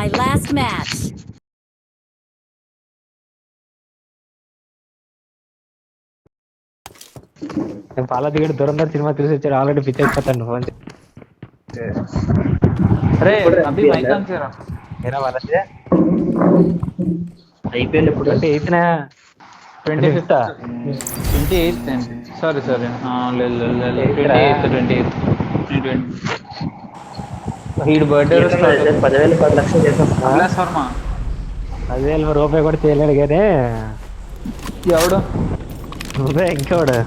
my last match. Balaji గడు Dhurandhar cinema చూసి వచ్చాడు ఆల్రెడీ పిచ్ అయిపోతాడు ఫోన్ అరే అభి మైక్ ఆన్ చేయరా ఏరా బాలాజీ ఐపీఎల్ ఎప్పుడు 28న 25th 28th సారీ లేదు 28th హీడ్ బర్త్డే 10,000 10 లక్షలు చేసేస్తా శర్మ 10,000 రూపాయి కూడా చేయలేడు కానీ ఎవడు నువ్వే ఇంకోడు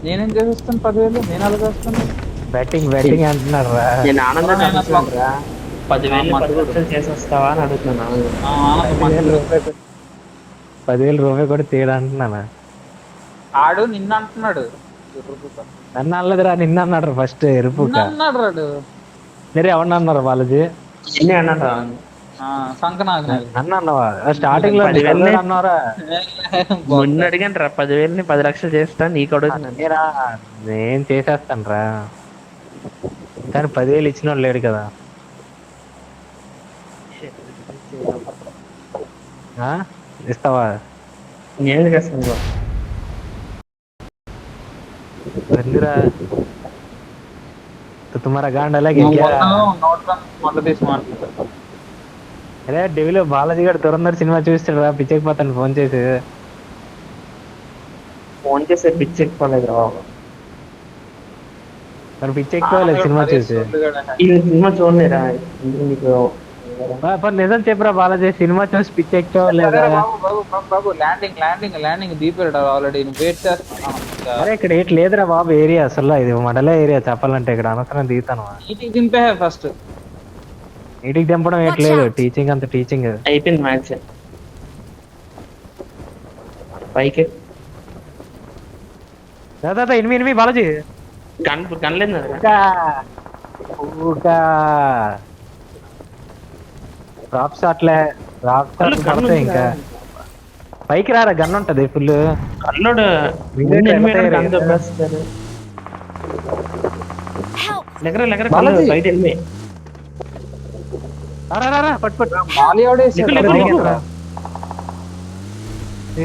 నేనేం చేసేస్తాను 10,000 నేను అలా చేస్తాను బ్యాటింగ్ అంటున్నాడు రా నేను ఆనందం 10,000 10 లక్షలు చేసేస్తావా అని అడుగుతున్నాను 10,000 రూపాయి కూడా తీయడం అంటున్నాను ఆడు నిన్న అంటున్నాడు నన్ను అనలేదురా నిన్న అన్నాడు ఫస్ట్ ఎరుపుక అన్నాడు రాడు మీరు ఎవరిని అన్నారు బాలాజీ ఎన్ని అన్నారా సంకనాథ్ నన్ను అన్నావా స్టార్టింగ్ లో 10,000 అన్నారా మొన్న అడిగాను రా 10,000 10 లక్షలు చేస్తా నీకు అడుగుతున్నాను నేరా నేను చేసేస్తాను రా కానీ 10,000 ఇచ్చిన వాడు లేడు కదా ఆ? ఇస్తావా నేను చేస్తాను రండిరా తుమారా గాండ్ అలాగే అరే డెవిలో బాలాజీ గారు దురంధర్ సినిమా చూస్తాడు రా పిచ్చకపోతాను ఫోన్ చేసి ఫోన్ చేసే పిచ్చి ఎక్కువలేదు రా మరి పిచ్చెక్కోలేదు సినిమా చూసి ఈ సినిమా చూడలేరా నీకు నిజం చెప్పరా బాలాజీ సినిమా చూసి పిచ్చెక్కోలేదా బాబు ల్యాండింగ్ దీపాడు ఆల్రెడీ వెయిట్ చేస్తాను అరే ఇక్కడ ఏట్ లేదురా బాబు ఏరియా అసలు ఇది మడలే ఏరియా చెప్పాలంటే ఇక్కడ అనవసరం దిగుతాను నీటికి దింపే ఫస్ట్ ఇంటికి దింపడం ఏట్ లేదు టీచింగ్ అంత టీచింగ్ అయిపోయింది మ్యాచ్ పైకి దాదా ఎనిమిది బాలాజీ కనలేదు డ్రాప్ షాట్లే డ్రాప్ షాట్ పడతాయి ఇంకా పైకి రారా గన్ ఉంటది ఫుల్ కల్లోడు దగ్గర బయట వెళ్ళి పట్టు మాలి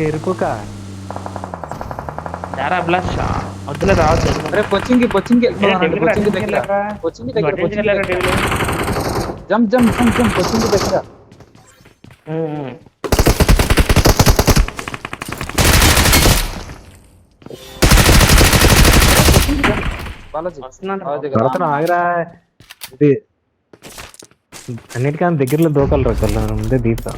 ఇరుపుక యారా అభిలాష్ వద్దులే రావద్దు అరే కొచ్చింగ్ దగ్గర జంప్ కొచ్చింగ్ దగ్గర ఆగిరా ఇది అన్నిటికన్నా దగ్గరలో దూకలరా కొల్ల ముందే దీపా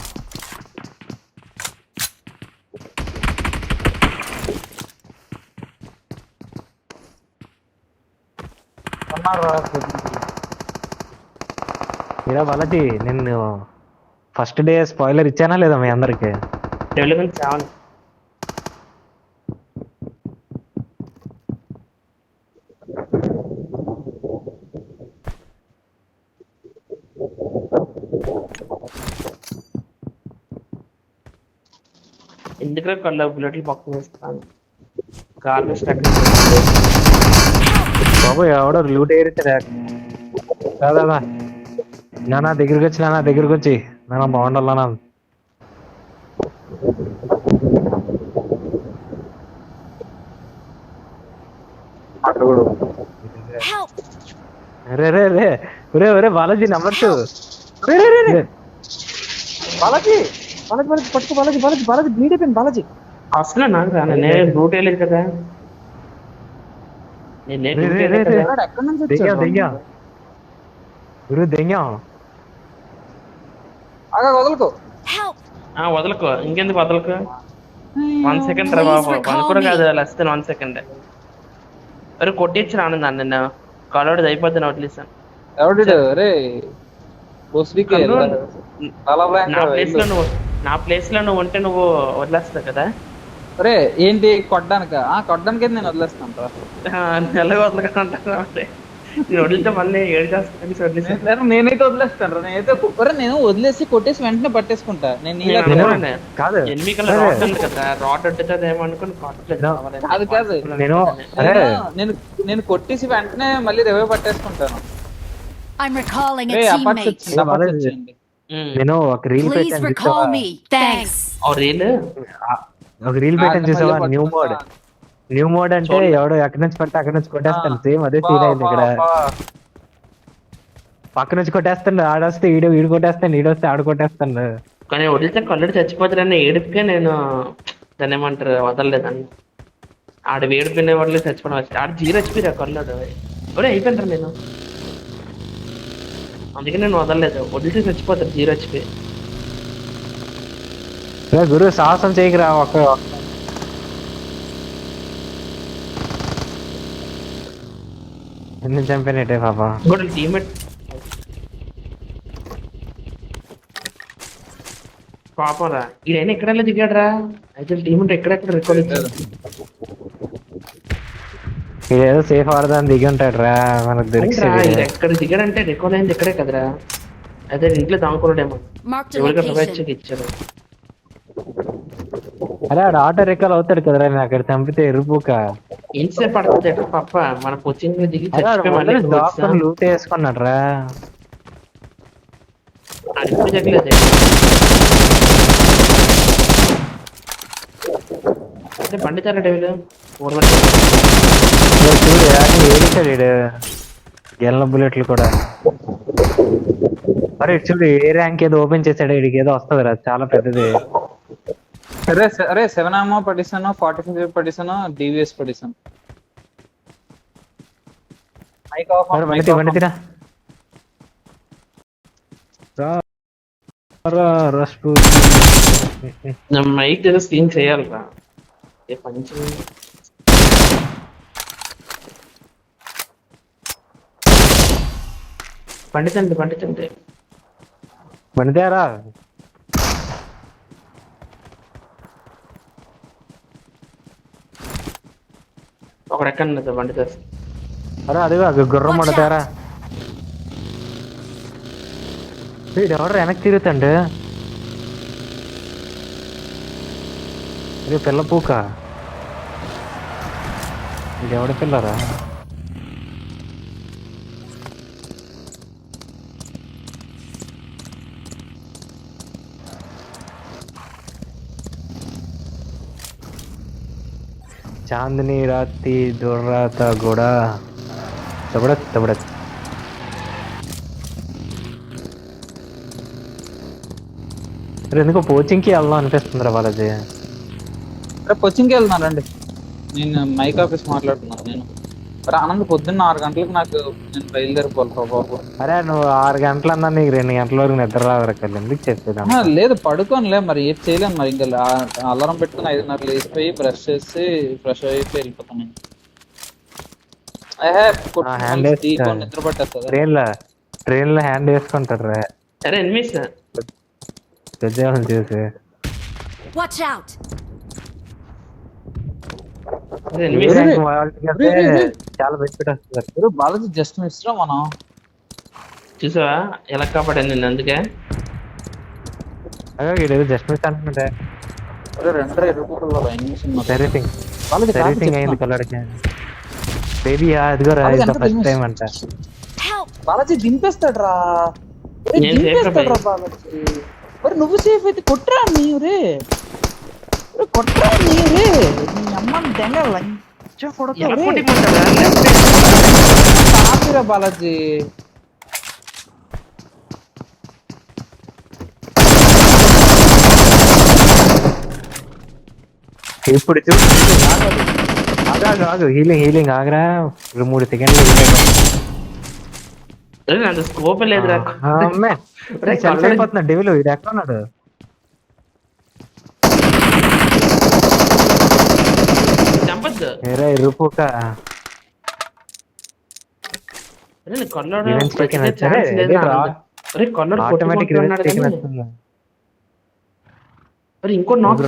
మీరా బాలాజీ నేను ఫస్ట్ డే స్పాయిలర్ ఇచ్చానా లేదా మీ అందరికి డెవలప్మెంట్ చావాలి ఎందుకంటే కొల్ల బుల్లెట్లు పక్కన వేస్తాను కార్లు స్టక్ బాబు ఎవడో లూట్ ఏరితే కాదా నానా దగ్గరికి వచ్చి నానా బాగుండాలనా అరే రే రే ఒరే ఒరే బాలాజీ నంబర్ 2 బాలాజీ పట్టుకో బాలాజీ బ్లీడ్ అయిపోయింది బాలాజీ అసలు నాకు రాను నేను రూట్ వెళ్ళలేదు కదా ఎక్కడి నుంచి వచ్చాడు వదలకు వదలకు ఇంకెందుకు వదలకు 1 సెకండ్ రా బాబు 1 కూడా కాదు లెస్ దెన్ 1 సెకండ్ అరే కొట్టించి రాను నిన్న కాలోడి అయిపోద్ది వదిలేసాను ఎవడు రే నా ప్లేస్ లో నువ్వు ఉంటే నువ్వు వదిలేస్తావు కదా అరే ఏంటి కొట్టడానికి నేను వదిలేస్తాను నెలగా వదలకంటే నేను వదిలితే మళ్ళీ ఏడు చేస్తాను నేనైతే వదిలేస్తాను నేను వదిలేసి కొట్టేసి వెంటనే పట్టేసుకుంటా కాదు రాడ్ ఉంటుంది ఏమనుకుని కాదు నేను కొట్టేసి వెంటనే మళ్ళీ రివైవ్ పట్టేసుకుంటాను I'm recalling a రే అపార్ట్స్ teammate. వచ్చింది అపార్ట్స్ వాళ్ళది- వచ్చింది నేను ఒక రీల్ Please పెట్టాను recall చూసావా? me. Thanks. ఓ రీల్ ఒక రీల్ పెట్టాను చూసావా? New mode. న్యూ మోడ్ అంటే చూడలే. ఎవడు ఎక్కడి నుంచి పడితే అక్కడి నుంచి కొట్టేస్తాను. సేమ్ అదే సీన్ అయింది ఇక్కడ. పక్క నుంచి కొట్టేస్తాడు, ఆడొస్తే ఈడు కొట్టేస్తాను, ఈడొస్తే ఆడు కొట్టేస్తాడు. కానీ వదిలితే కళ్ళుడు చచ్చిపోతాడని ఏడుపుకే నేను దాన్ని ఏమంటారు వదలలేదండి. ఆడ వేడిపోయిన వాళ్ళు చచ్చిపోవడం వచ్చి ఆడ 0 HP రా కళ్ళుడు. ఒరే అయిపోయింటారు నేను, అందుకే నేను వదలలేదు. వదిలితే చచ్చిపోతాడు 0 HP. గురు సాహసం చేయకురా. ఒక ఎన్ని చంపినట్టే పాప. ఇంకోటి టీమేట్ పాపరా ఈడైనా ఎక్కడెళ్ళి దిగాడు రా. అయితే టీమేట్ ఎక్కడెక్కడ రికార్డ్ ఇచ్చారు. ఏదో సేఫ్ ఆడదాన్ని దిగి ఉంటాడు రా, మనకు దొరికింది. ఈడు ఎక్కడ దిగాడంటే రికార్డ్ అయింది ఇక్కడే కదరా. అదే ఇంట్లో దాముకున్నాడేమో, Marked a ఎవరికి location. ప్రవేశకి ఇచ్చారు. అరే ఆడు ఆటో రికాల్ అవుతాడు కదరా, నేను అక్కడ చంపితే ఎరుపుక. ఎంతసేపు పడుతుంది ఎక్కడ పప్ప మన కోచింగ్ దిగి చచ్చిపోయి మళ్ళీ ఇక్కడికి వచ్చాం. లూట్ వేసుకున్నాడు రా. అది ఇప్పుడు జరగలేదు. అంటే పండితారా డేవిలు చూడు ఏడిచాడు ఈడు, గెల్ల బుల్లెట్లు కూడా. అరే ఇటు చూడు, ఏ ర్యాంక్ ఏదో ఓపెన్ చేశాడు, వీడికి ఏదో వస్తుంది రా, చాలా పెద్దది. అరే 7 ammo పడిసాను, 45 పడిసాను, డివిఎస్ పడిసాను. మైక్ ఆఫ్ బండి తీరా మైక్ ఏదో స్క్రీన్ చేయాలిరా. ఏ పంచి పండితండి బండి తేరా. ఒక ఎక్కడ బండి తెస్తా. అరే అదిగో గుర్రం పడతారా. వీడు ఎవరు వెనక్కి తిరుగుతాండు. అరే పిల్ల పూక, ఇది ఎవడ పిల్లరా? చాందిని రాత్రి దుర్రాత కూడా తబడత్. ఎందుకో కోచింగ్కి వెళ్దాం అనిపిస్తుంది రా బాలాజీ. కోచింగ్కి వెళ్తున్నానండి. నేను మైక్ ఆఫీస్ మాట్లాడుతున్నాను. నేను ఆనంద్ పొద్దున్న 6 గంటలకు నాకు నేను బయలుదేరిపోవాలి బాబు. అరే నువ్వు 6 గంటలు అన్నా నీకు 2 గంటల వరకు నిద్ర రావరకల్లి, ఎందుకు చెప్పేదా? లేదు పడుకోనిలే, మరి ఏం చేయలేను. మరి ఇంకా అలారం పెట్టుకుని 5:30 లేచిపోయి బ్రష్ చేసి ఫ్రెష్ అయిపోయి వెళ్ళిపోతాను నేను. నిద్ర పట్టేస్తుంది. ట్రైన్ లో హ్యాండ్ వేసుకుంటారు రా. అరే ఎనిమిస్ ఉద్యోగం చూసి Watch out. చాలా బెనిఫిట్ వస్తుంది. బాలాజీ జస్ట్ మిస్ రా మనం. చూసావా ఎలా కాపాడాను నేను, అందుకే వీడేదో జస్ట్ మిస్ అంటున్నాడే. సర్వీసింగ్ అయింది కలర్కి. బేబీ అదిగో రా, ఫస్ట్ టైం అంట. Help. బాలాజీ దింపేస్తాడు రా, నేను దింపేస్తాడు రా బాలాజీ. మరి నువ్వు సేఫ్ అయితే కొట్టరా నీవు రే, కొట్టరా నీవు రే. నీ అమ్మ దెంగ లంచ కొడతారా బాలాజీ. ఇప్పుడు ఆగు, హీలింగ్ ఆగరా. 3 సెకండ్లు అంత స్కోప్ లేదురా. అయిపోతున్నా డెవిల్. ఇది ఎక్కడ ఉన్నాడు? చంపద్దు రూపుక ఆటోమేటిక్ ఇంకో నాక్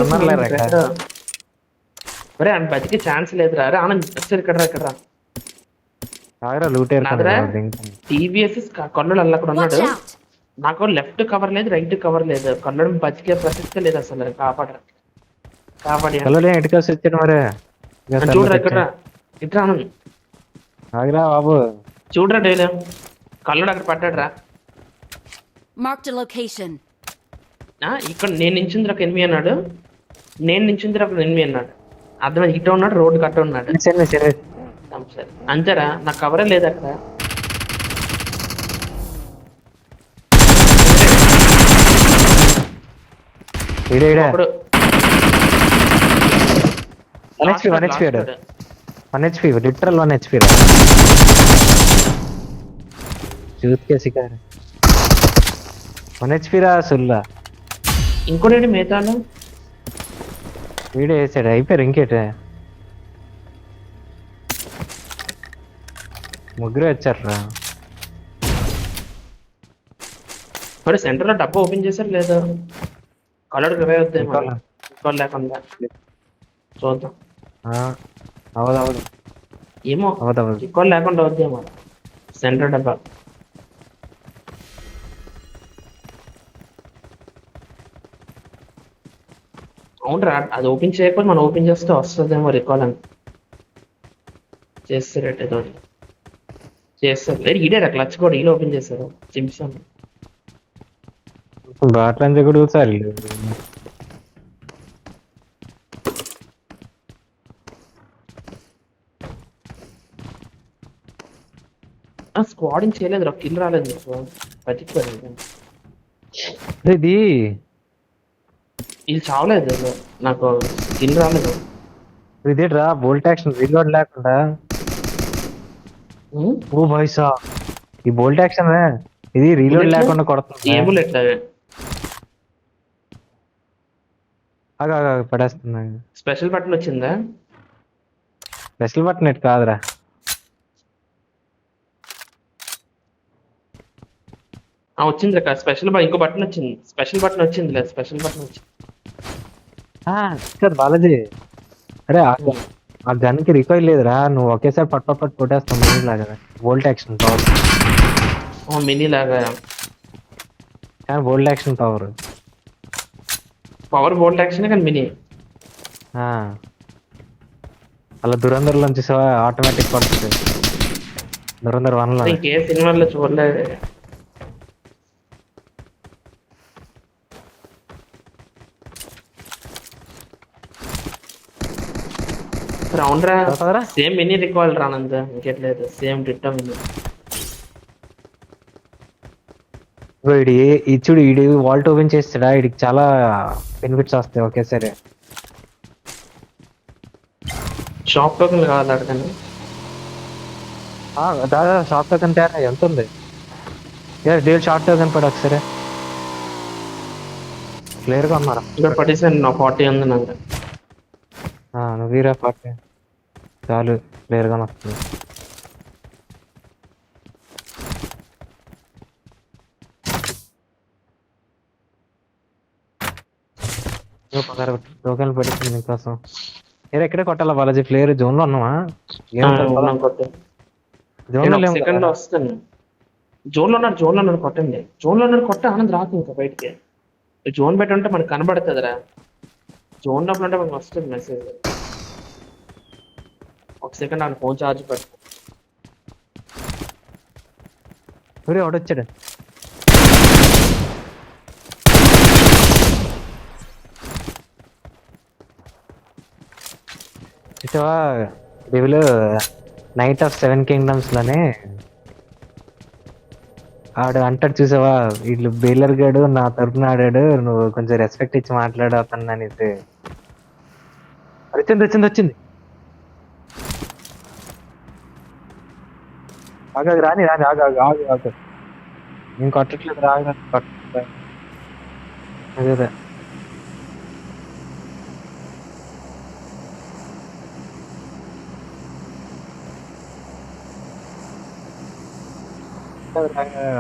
అరే ఆయన బతికే ఛాన్స్ లేదురా. అరే ఆనంద్ ఇక్కడ టీవీఎస్ కన్నుడు అక్కడ ఉన్నాడు. నాకు లెఫ్ట్ కవర్ లేదు, రైట్ కవర్ లేదు. కన్నుడు బతికే ప్రసక్తే లేదు అసలు. కాపాడి చూడరా ఇక్కడ ఇట్లా బాబు, చూడరా డైలీ కళ్ళోడు అక్కడ పడ్డాడు రా. Marked a location. ఇక్కడ నేను నించుంది ఒక ఎనిమిది అన్నాడు, నేను నించుంది ఒక ఎనిమిది అన్నాడు. అర్థమైంది, ఇటు ఉన్నాడు, రోడ్డు కట్ట ఉన్నాడు. సరే సరే అంతేరా, నాకు కవరే లేదు అక్కడ. ఇప్పుడు वन HP लिटरल 1 HP जूत के शिकार 1 HP రా సుల్లా. ఇంకోటి మేతాలు వీడియో వేసాడు, అయిపోయారు. ఇంకేట ముగ్గురు వచ్చారా. మరి సెంటర్ లో డబ్బా ఓపెన్ చేశారు లేదా? కలర్ రివైవ్ అవుతాయి లేకుండా చూద్దాం. అవదు ఏమో ఎక్కువ లేకుండా అవుతాయేమో సెంటర్ డబ్బా. అవునరా, అది ఓపెన్ చేయకపోతే మనం ఓపెన్ చేస్తే వస్తుందేమో రికాల్ అని చేస్తారట ఏదో చేస్తారు. లేదు ఈడేరా క్లచ్ కూడా ఈలో ఓపెన్ చేశారు చింపాను. బాట్లంతా కూడా సార్ స్క్వాడింగ్ చేయలేదు, కిల్ రాలేదు, బతికిపోయింది. ఇది ఇది చావలేదు, నాకు కిల్ రాలేదు. ఇదేట్రా బోల్ట్ యాక్షన్ రీలోడ్ లేకుండా. ఓ భాయ్సా, ఈ బోల్ట్ యాక్షన్ ఇది రీలోడ్ లేకుండా కొడుతుంది. ఏ బుల్లెట్ పడేస్తున్నా. స్పెషల్ బటన్ వచ్చిందా? స్పెషల్ బటన్ ఎట్ కాదురా, వచ్చింది రా స్పెషల్ ఇంకో బటన్ వచ్చింది. స్పెషల్ బటన్ వచ్చింది లేదు, స్పెషల్ బటన్ వచ్చింది బాలాజీ. అరే ఆ గన్ కి రికాయిల్ లేదురా, నువ్వు ఒకేసారి పట్టు కొట్టేస్తావు. మినీ లాగా బోల్ట్ యాక్షన్ పవర్. మినీ లాగా కానీ bolt action power bolt action కానీ మినీ. అలా దురంధర్లో చూసావా, ఆటోమేటిక్ పడుతుంది. దురంధర్ 1 లో ఇంకే సినిమాల్లో చూడలేదు. రౌండ్ రా, సేమ్ మినీ రికాల్ రానంత ఇంకెట్లేదు, సేమ్ డిట్టో మినీ. ఇచ్చుడు ఈడు వాల్ట్ ఓపెన్ చేస్తాడా, వీడికి చాలా బెనిఫిట్స్ వస్తాయి ఒకేసారి. షాప్ టోకెన్ కావాలి అడగండి. దాదా షాప్ టోకెన్ తేడా ఎంత ఉంది? డేల్ షాప్ టోకెన్ పడి ఒకసారి క్లియర్ గా ఉన్నారా? ఇక్కడ పడేసాను, నా 40 ఉంది నాకు. నువ్వు వీరా 40 చాలు, క్లియర్ గా వస్తుంది. టోకెన్ పడుతుంది నీకోసం. ఎక్కడే కొట్టాలా బాలాజీ? ప్లేయర్ జోన్ లో ఉన్నావా? సెకండ్ లో వస్తాను. జోన్ లో ఉన్నాడు కొట్టండి. జోన్ లో ఉన్నాడు కొట్ట, ఆనంద్ రాకు ఇంకా బయటికి. జోన్ బయట ఉంటే మనకు కనబడుతుందిరా, జోన్ లోపల ఉంటే మనకు వస్తుంది మెసేజ్. ఒక సెకండ్ ఆయన ఫోన్ ఛార్జ్ పెట్టు. ఎవడొచ్చాడు? డెవిల్ నైట్ ఆఫ్ 7 కింగ్డమ్స్ లోనే ఆడు అంటాడు చూసావా, వీళ్ళు బేలర్ గాడు నా తరపున ఆడాడు, నువ్వు కొంచెం రెస్పెక్ట్ ఇచ్చి మాట్లాడు అతను అనేసి. వచ్చింది ఆగాగు, రాని ఆగు. నేను కొట్టట్లేదు, రాగా అదే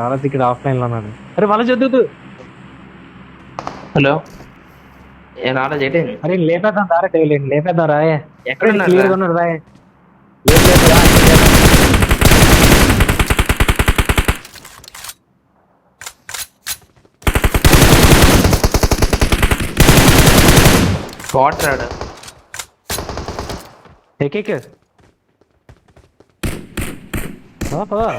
అలా ఇక్కడ ఆఫ్లైన్ లో ఉన్నాను. అరే వాళ్ళ చదువుతూ హలో రాలేదు ఏంటి? అరే లేపేద్దాం దారా, లేపేద్దాం రాయే. ఎక్కడ క్లియర్ గా ఉన్నాడు రాయే. స్పాట్ రాడు. పదా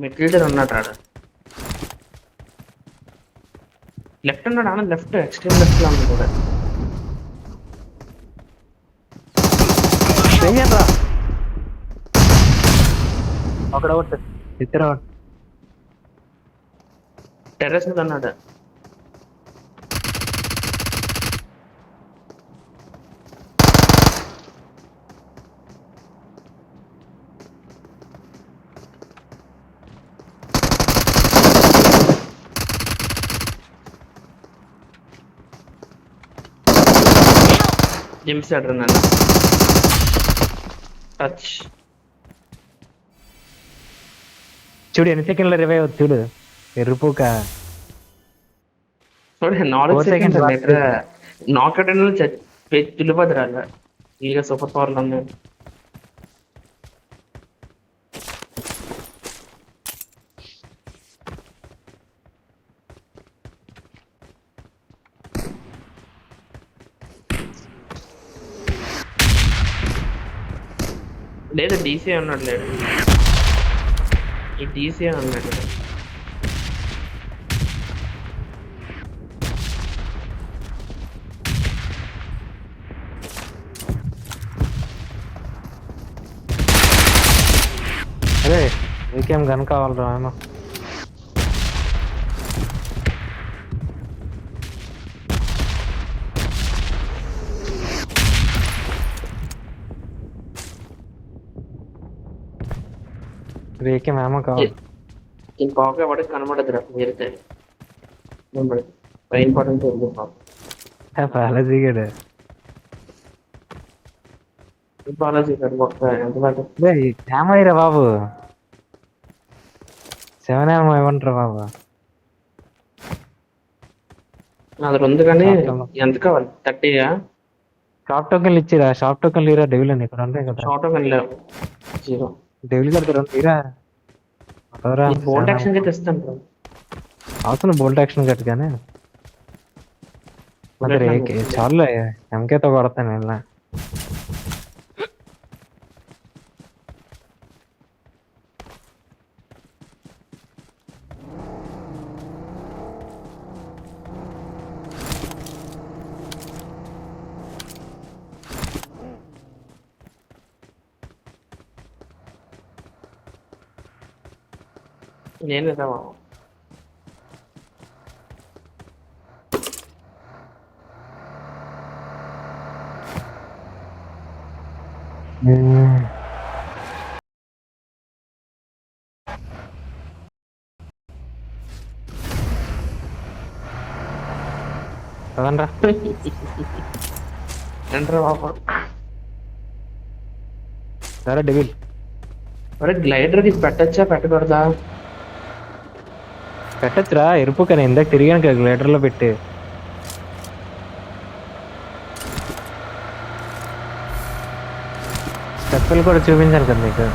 మిడ్ ఉన్నాడు ఆడ. లెఫ్ట్ ఉన్నాడు ఆనంద్, లెఫ్ట్ ఎక్స్ట్రీమ్ లెఫ్ట్ లో ఉంది కూడా. చెయ్యరా అక్కడ ఒకటి ఇద్దరు టెర్రస్ మీద ఉన్నాడు. జిమ్ సెటర్ నన్ను టచ్. చూడు ఎన్ని సెకండ్ల రివైవ్ చూడు ఎరుపుక చూడండి 4 4 సెకండ్స్ seconds దగ్గర నాకౌట్ వెళ్ళిపోతారు అలా. ఇక సూపర్ పవర్లు ఉన్నాయి. లేదు డీసీ ఉన్నాడు, లేడు ఈ డీసీ ఉన్నాడు. అదే నీకేం గన్ కావాలరా ఏమో. రేకేం ఏమో కావాలి. ఈ పాప వాడికి కనబడదురా మీరైతే పైన పడంతో బాలాజీ గడు బాలాజీ గారు ఎంత బాగా ఏమయ్యరా బాబు 7 ఏమో ఇవ్వంటారా బాబు. అది ఉంది కానీ ఎంత కావాలి? 30 షాప్ టోకెన్లు ఇచ్చిరా, షాప్ టోకెన్లు ఇరా. డెవిల్ అని ఇక్కడ ఉంటాయి కదా, షార్ట్ కానీ లేవు. 0 డెవిల్ కడతారు ఇరా. బోల్ట్ యాక్షన్ అయితే ఇస్తాను. అవసరం బోల్ట్ యాక్షన్ కట్టు కానీ మరి చాలు ఎంకేతో కొడతాను ఇలా. నేను కదండ్రా ఎంటర్ బాబా. సరే డెవిల్ అరే గ్లైడర్ ఇది పెట్టచ్చా పెట్టకూడదా? పెట్టచ్చురా ఎరుపు కానీ ఇందాక తిరిగాను కదా గ్లైడర్లో పెట్టి. స్టెప్పులు కూడా చూపించాను కదా నీకు.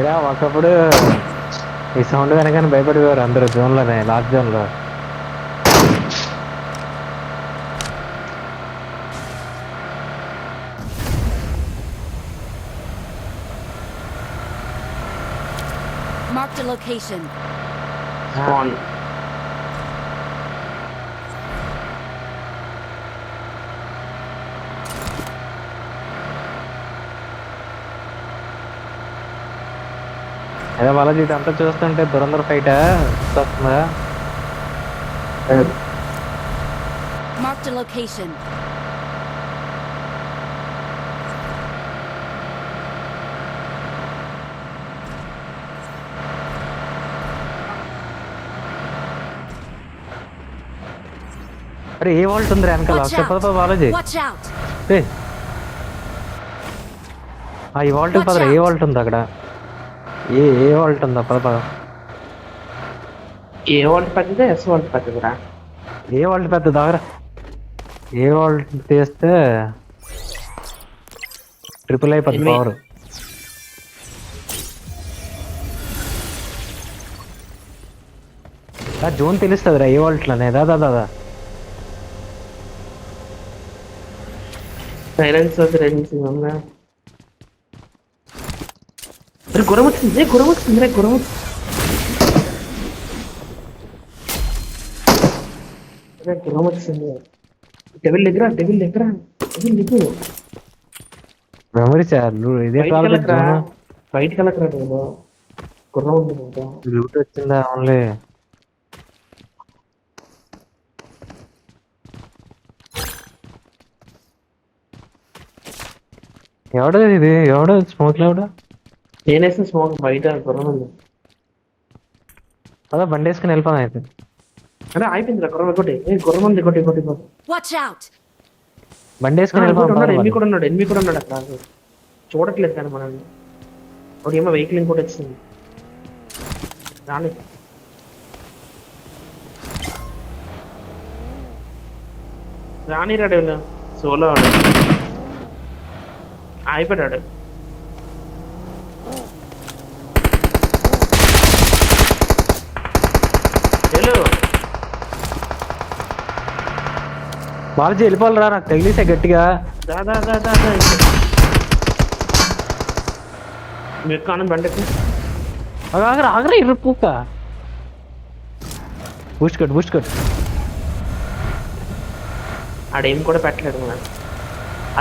ఇలా ఒకప్పుడు ఈ సౌండ్ వెనకాల భయపడిపోయారు అందరూ జోన్లోనే, లాస్ట్ జోన్లో. Marked a location. Spawn. అదే బాలాజీ ఇదంతా చూస్తుంటే దురంధర ఫైట్ వస్తుందా? Marked a location. అరే ఏ వాల్ట్ ఉంది వెనకాల? Watch చెప్పదా out. Balaji? Watch out. ఈ వాల్ట్ పదరా, ఏ వాల్ట్ ఉంది అక్కడ? ఏ వాల్ట్ ఉందా? పద ఏ వాల్ట్ పెద్దదా ఎస్ వాల్ట్ పెద్దదిరా? ఏ వాల్ట్ పెద్ద దాగరా. ఏ వాల్ట్ తీస్తే ట్రిపుల్ అయిపోతుంది పవర్. జోన్ తెలుస్తుందిరా ఏ వాల్ట్లోనే దాదా దాదా. సైలెన్స్ గురం వచ్చింది గురం వచ్చింది గురం గురం వచ్చింది. డెవిల్ దగ్గర మెమరీ సార్ ఇదే ప్రాబ్లం. బయటికి వెళ్ళకరా నేను. గుర్రం ఉంది ఇంకా. లూట్ వచ్చిందా ఓన్లీ. ఎవడో స్మోక్ ఎవడో. నేనేసిన స్మోక్ బయట గుర్రం ఉంది. అదా బండి వేసుకుని వెళ్ళిపోదాం అయితే. అరే అయిపోయిందిరా గుర్రం ఒకటి. గుర్రం ఉంది ఇంకోటి. Watch out! బండి వేసుకుని ఎన్ని వెళ్ళిపోదాం. కూడా ఉన్నాడు అక్కడ. చూడట్లేదు కానీ మనల్ని. ఒకటి ఏమో వెహికల్ ఇంకోటి వచ్చింది రాని. రాడు సోలో ఆడు అయిపోయాడు. బాలాజీ వెళ్ళిపోవాలరా, నాకు తగిలిసే గట్టిగా. మీరు కాను బండకి ఆగరా ఇరుపుక. Boost cut. ఆడేం కూడా పెట్టలేడు మనం.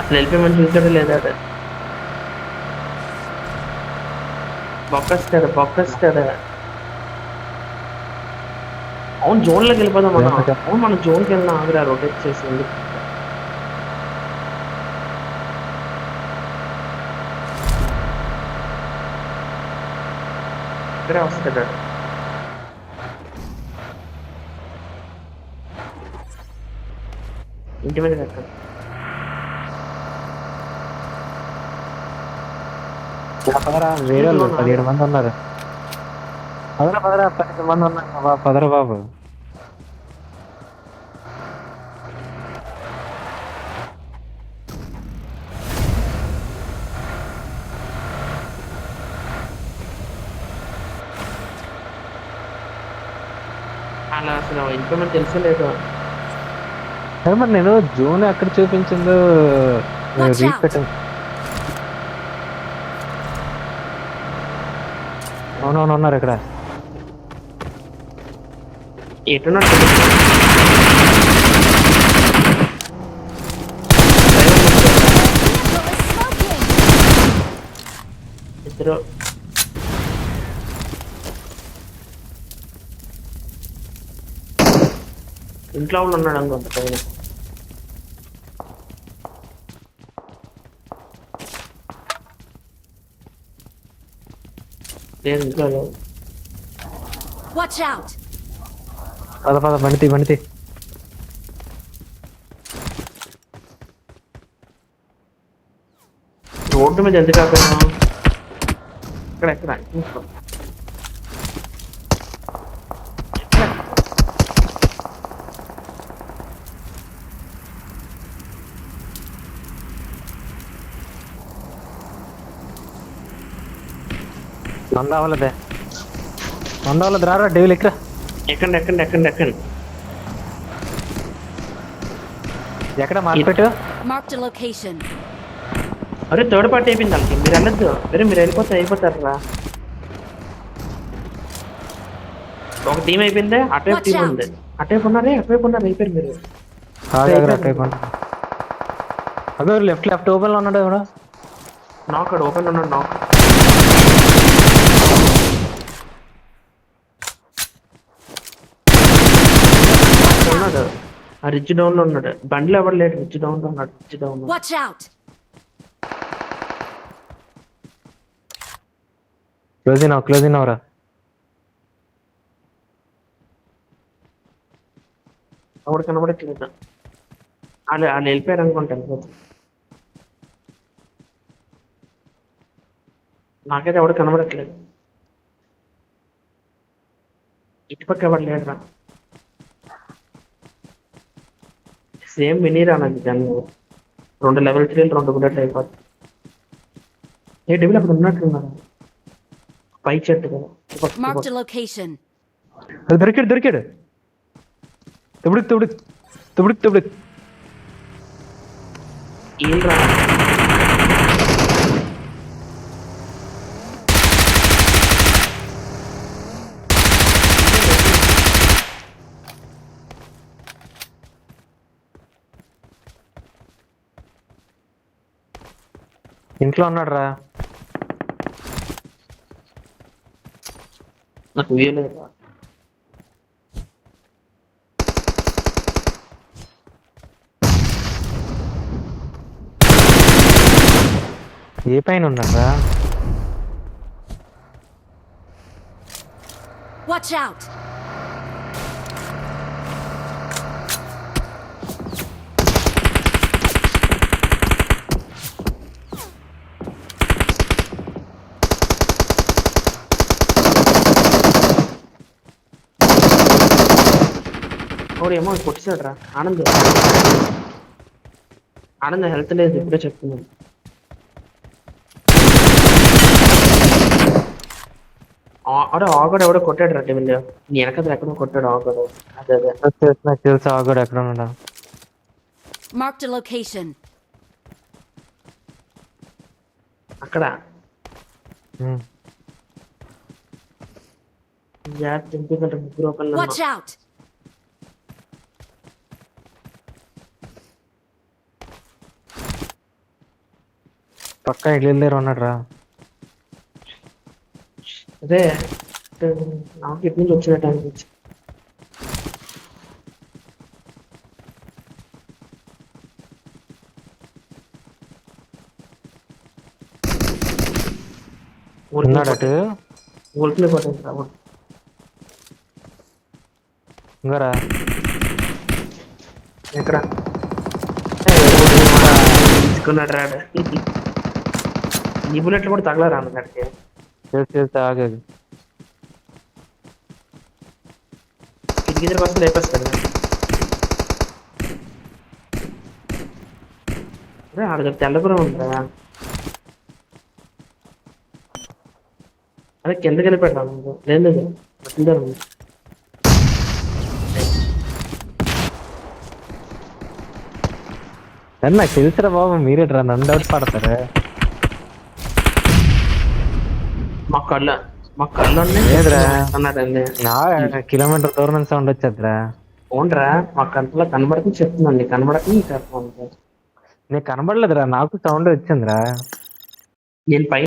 అసలు వెళ్ళిపోయి చూసాడు లేదా. బొక్కస్తాడు. అవును జోన్లోకి వెళ్ళిపోదాం మనం. అవును మనం జోన్కి వెళ్ళినా ఆవిడ రొటేట్ చేసింది. ఇక్కడే వస్తాడు. ఇంటి మీద ఎక్కడ వేరే 17 మంది ఉన్నారు. పదరా 12 మంది ఉన్నారు. పదరా బాబు. అలా అసలు ఇంట్లో తెలిసలేదు. మరి నేను జోన్ ఎక్కడ చూపించిందో రీచ్ పెట్టాను. అవునవును ఉన్నారు ఇక్కడ. ఎటున్నాడు ఇద్దరు. ఇంట్లో వాళ్ళు ఉన్నాడు అనుకుంటా పైన. లేదు ఇంట్లో లేదు. Watch out! పద బండితి. రోడ్డు మీద ఎందుకు ఆపాను? ఎక్కడ మందవలదే రారా డేవిల్ ఇక్కడ. ఎక్కండి. ఎక్కడ మార్కెట్? Marked a location. అరే థర్డ్ పార్టీ అయిపోయింది వాళ్ళకి. మీరు వెళ్ళొద్దు. మీరు అయిపోతారు రా. ఒక టీం అయిపోయింది. అటువైపు టీం ఉంది. అటువైపు ఉన్నారు అయిపోయారు మీరు. అదే లెఫ్ట్ ఓపెన్ లో ఉన్నాడు ఎవడో. నాక్ ఓపెన్ ఉన్నాడు. నాక్ ఉన్నాడు. ఆ రిచ్ డౌన్ లో ఉన్నాడు. బండిలో ఎవరు లేడు. రిచ్ డౌన్ లో ఉన్నాడు. Watch out! క్లోజ్ అవరా. ఎవడు కనబడట్లేదు. వాళ్ళు వెళ్ళిపోయారు అనుకుంటాను. నాకైతే ఎవడు కనబడట్లేదు. ఇటుపక్క ఎవరు లేడురా. సేమ్ మినీరా నాకు దాన్ని 2 level 3 2 బుల్లెట్లు అయిపోతుంది. ఏ డెవిల్ అక్కడ ఉన్నట్లున్నారా? పై చెట్టు కదా. Marked a location. అది దొరికాడు దొరికాడు. తుబుడుకు తుబుడుకు తుబుడుకు తుబుడుకు. ఏంట్రా ఇంట్లో ఉన్నాడు రా. నాకు వీలేదు. ఏ పైన ఉన్నాడు రా? Watch out! ఏమో కొట్టిసాడు రా. ఆనంద్ ఆనంద్ హెల్త్ లేదు, ఇప్పుడే చెప్తున్నాను. ఆగడు ఎవడో కొట్టాడు రా టీవీ. నీ వెనక ఎక్కడో కొట్టాడు ఆగడు. అదే అదే నాకు తెలుసు ఆగడు ఎక్కడ ఉన్నాడా. Marked a location. అక్కడ ఉమ్. ఎందుకంటే ముగ్గురు ఒకళ్ళు Watch out! పక్క ఇల్లు దగ్గర ఉన్నాడు రా. అదే నాకు ఇటు నుంచి వచ్చినట్టు అనిపించి. ఉన్నాడు అటు ఊరికి కొట్టింది రా. ఇంకరా ఎక్కడ తీసుకున్నాడు రాడు. ఈ బుల్లెట్లు కూడా తగలరా అన్నకి. తెలుసు తెలుసు ఆగదు. కిటికీ దగ్గర వస్తే లేపేస్తాడు. అదే ఆడ తెల్లపురం ఉందా? అదే కిందకి వెళ్ళిపెట్టాను. లేదు లేదు వచ్చిందా నాకు తెలుసురా బాబు, మీరే రా నన్ను డౌట్ పడతారు. మా కళ్ళు లేదురా. అన్నారండి. నా కిలోమీటర్ దూరం నుంచి సౌండ్ వచ్చేదిరా. ఓన్రా మా కంట్లో కనబడకని చెప్తున్నాండి, కనబడకని చెప్పండి. నీకు కనబడలేదురా, నాకు సౌండ్ వచ్చిందిరా. నేను పై